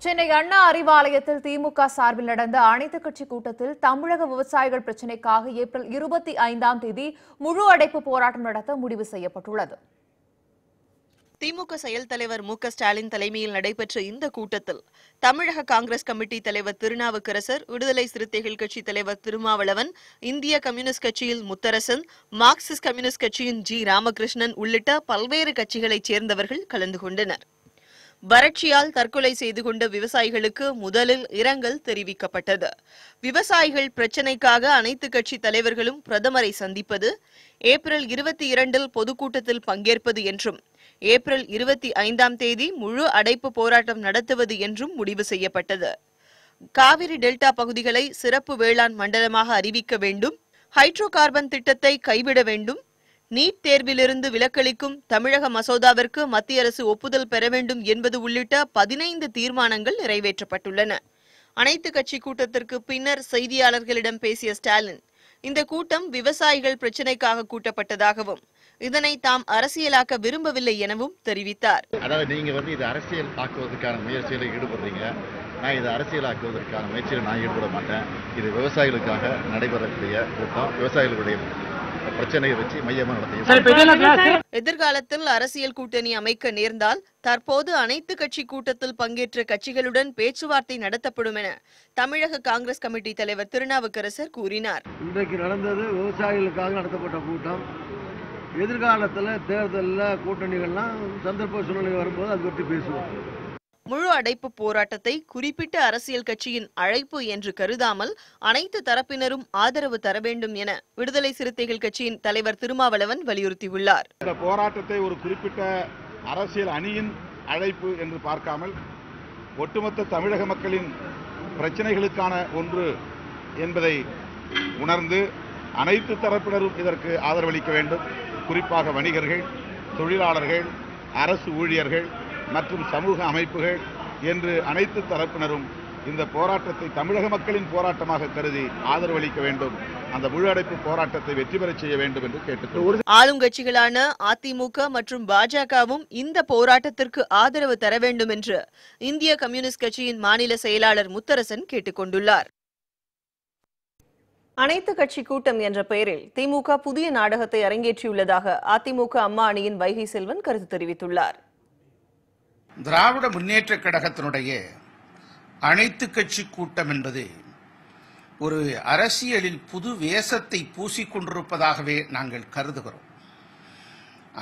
சென்னை அண்ணா அறிவாலயத்தில் திமுக சார்பில் நடந்த அனைத்துக் கட்சி கூட்டத்தில் தமிழக விவசாயிகள் பிரச்சினைக்காக ஏப்ரல் 25ஆம் தேதி முழு அடைப்பு போராட்டம் நடத்த முடிவு செய்யப்பட்டுள்ளது. திமுக செயல் தலைவர் மு.க.ஸ்டாலின் தலைமையில் நடைபெற்ற இந்த கூட்டத்தில் தமிழக காங்கிரஸ் கமிட்டி தலைவர் திருநாவுக்கரசர், விடுதலை சிறுத்தைகள் கட்சி தலைவர் திருமாவளவன், இந்திய கம்யூனிஸ்ட் கட்சியில் முத்தரசன், மார்க்சிஸ்ட் கம்யூனிஸ்ட் கட்சியின் ஜி. ராமகிருஷ்ணன் உள்ளிட்ட பல்வேறு கட்சிகளைச் சேர்ந்தவர்கள் கலந்து கொண்டனர். வறட்சியால் தற்கொலை செய்து கொண்ட விவசாயிகளுக்கு முதலில் இரங்கல் தெரிவிக்கப்பட்டது. விவசாயிகள் பிரச்சினைக்காக அனைத்து கட்சி தலைவர்களும் பிரதமரை சந்திப்பது, ஏப்ரல் 22இல் பொதுக்கூட்டத்தில் பங்கேற்பது என்றும், ஏப்ரல் 25ஆம் தேதி முழு அடைப்பு போராட்டம் நடத்துவது என்றும் முடிவு செய்யப்பட்டது. காவிரி டெல்டா பகுதிகளை சிறப்பு வேளாண் மண்டலமாக அறிவிக்க வேண்டும், ஹைட்ரோ கார்பன் திட்டத்தை கைவிட வேண்டும், நீட் தேர்விலிருந்து விலக்களிக்கும் தமிழக மசோதாவிற்கு மத்திய அரசு ஒப்புதல் பெற வேண்டும் என்பது உள்ளிட்ட 15 தீர்மானங்கள் நிறைவேற்றப்பட்டுள்ளன. அனைத்து கட்சி கூட்டத்திற்கு பின்னர் செய்தியாளர்களிடம் பேசிய ஸ்டாலின், இந்த கூட்டம் விவசாயிகள் பிரச்சினைக்காக கூட்டப்பட்டதாகவும், இதனை தாம் அரசியலாக்க விரும்பவில்லை எனவும் தெரிவித்தார். அதாவது நீங்க இது அரசியல் ஆக்குவதற்கான முயற்சியில் ஈடுபடுறீங்க. நான் இது அரசியலாக்குவதற்கான முயற்சியில் நான் ஈடுபட மாட்டேன். இது விவசாயிகளுக்காக நடைபெறக்கூடிய கூட்டம். விவசாயிகளுடைய பிரச்சனையை வச்சு மையமாக நடத்தி எதிர்காலத்தில் அரசியல் கூட்டணி அமைக்க நேர்ந்தால் தற்போது அனைத்து கட்சி கூட்டத்தில் பங்கேற்ற கட்சிகளுடன் பேச்சுவார்த்தை நடத்தப்படும் என தமிழக காங்கிரஸ் கமிட்டி தலைவர் திருநாவுக்கரசர் கூறினார். இன்றைக்கு நடந்தது விவசாயிகளுக்காக நடத்தப்பட்ட கூட்டம். எதிர்காலத்தில் தேர்தலில் கூட்டணிகள்லாம் சந்தர்ப்ப சூழ்நிலை வரும்போது அது பற்றி பேசுவோம். முழு அடைப்பு போராட்டத்தை குறிப்பிட்ட அரசியல் கட்சியின் அழைப்பு என்று கருதாமல் அனைத்து தரப்பினரும் ஆதரவு தர வேண்டும் என விடுதலை சிறுத்தைகள் கட்சியின் தலைவர் திருமாவளவன் வலியுறுத்தியுள்ளார். இந்த போராட்டத்தை ஒரு குறிப்பிட்ட அரசியல் அணியின் அழைப்பு என்று பார்க்காமல் ஒட்டுமொத்த தமிழக மக்களின் பிரச்சனைகளுக்கான ஒன்று என்பதை உணர்ந்து அனைத்து தரப்பினரும் இதற்கு ஆதரவளிக்க வேண்டும். குறிப்பாக வணிகர்கள், தொழிலாளர்கள், அரசு ஊழியர்கள் மற்றும் சமூக அமைப்புகள் என்று அனைத்து தரப்பினரும் இந்த போராட்டத்தை தமிழக மக்களின் போராட்டமாக கருதி ஆதரவளிக்க வேண்டும். அந்த முழு அடைப்பு போராட்டத்தை வெற்றி பெறச் செய்ய வேண்டும் என்று கேட்டுக்கொள்கிறேன். ஆளுங்கட்சிகளான அதிமுக மற்றும் பாஜகவும் இந்த போராட்டத்திற்கு ஆதரவு தர வேண்டும் என்று இந்திய கம்யூனிஸ்ட் கட்சியின் மாநில செயலாளர் முத்தரசன் கேட்டுக் கொண்டுள்ளார். அனைத்து கட்சி கூட்டம் என்ற பெயரில் திமுக புதிய நாடகத்தை அரங்கேற்றியுள்ளதாக அதிமுக அம்மா அணியின் வைகை செல்வன் கருத்து தெரிவித்துள்ளார். திராவிட முன்னேற்ற கழகத்தினுடைய அனைத்து கட்சி கூட்டம் என்பது ஒரு அரசியலில் புது வேஷத்தை பூசிக்கொண்டிருப்பதாகவே நாங்கள் கருதுகிறோம்.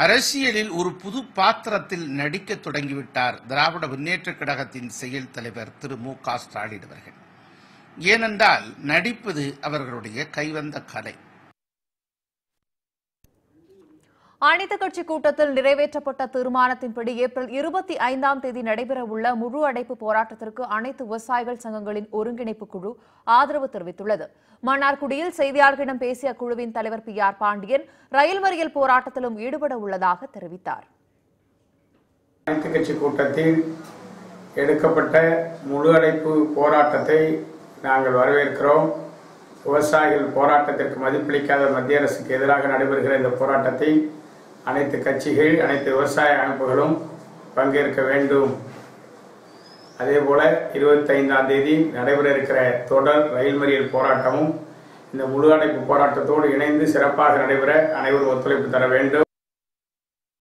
அரசியலில் ஒரு புது பாத்திரத்தில் நடிக்க தொடங்கிவிட்டார் திராவிட முன்னேற்ற கழகத்தின் செயல் தலைவர் திரு மு.க.ஸ்டாலின் அவர்கள். ஏனென்றால் நடிப்பது அவர்களுடைய கைவந்த கலை. அனைத்து கட்சி கூட்டத்தில் நிறைவேற்றப்பட்ட தீர்மானத்தின்படி ஏப்ரல் 25ஆம் தேதி நடைபெறவுள்ள முழு அடைப்பு போராட்டத்திற்கு அனைத்து விவசாயிகள் சங்கங்களின் ஒருங்கிணைப்பு குழு ஆதரவு தெரிவித்துள்ளது. மன்னார்குடியில் செய்தியாளர்களிடம் பேசிய குழுவின் தலைவர் PR பாண்டியன் ரயில் மறியல் போராட்டத்திலும் ஈடுபட உள்ளதாக தெரிவித்தார். அனைத்து கட்சி கூட்டத்தில் எடுக்கப்பட்ட முழு அடைப்பு போராட்டத்தை நாங்கள் வரவேற்கிறோம். விவசாயிகள் போராட்டத்திற்கு மதிப்பளிக்காத மத்திய அரசுக்கு எதிராக நடைபெறுகிற இந்த போராட்டத்தை அனைத்து கட்சிகள், அனைத்து விவசாய அமைப்புகளும் பங்கேற்க வேண்டும். அதேபோல 25ஆம் தேதி நடைபெற இருக்கிற தொடர் ரயில் மறியல் போராட்டமும் இந்த முழு அடைப்பு போராட்டத்தோடு இணைந்து சிறப்பாக நடைபெற அனைவரும் ஒத்துழைப்பு தர வேண்டும்.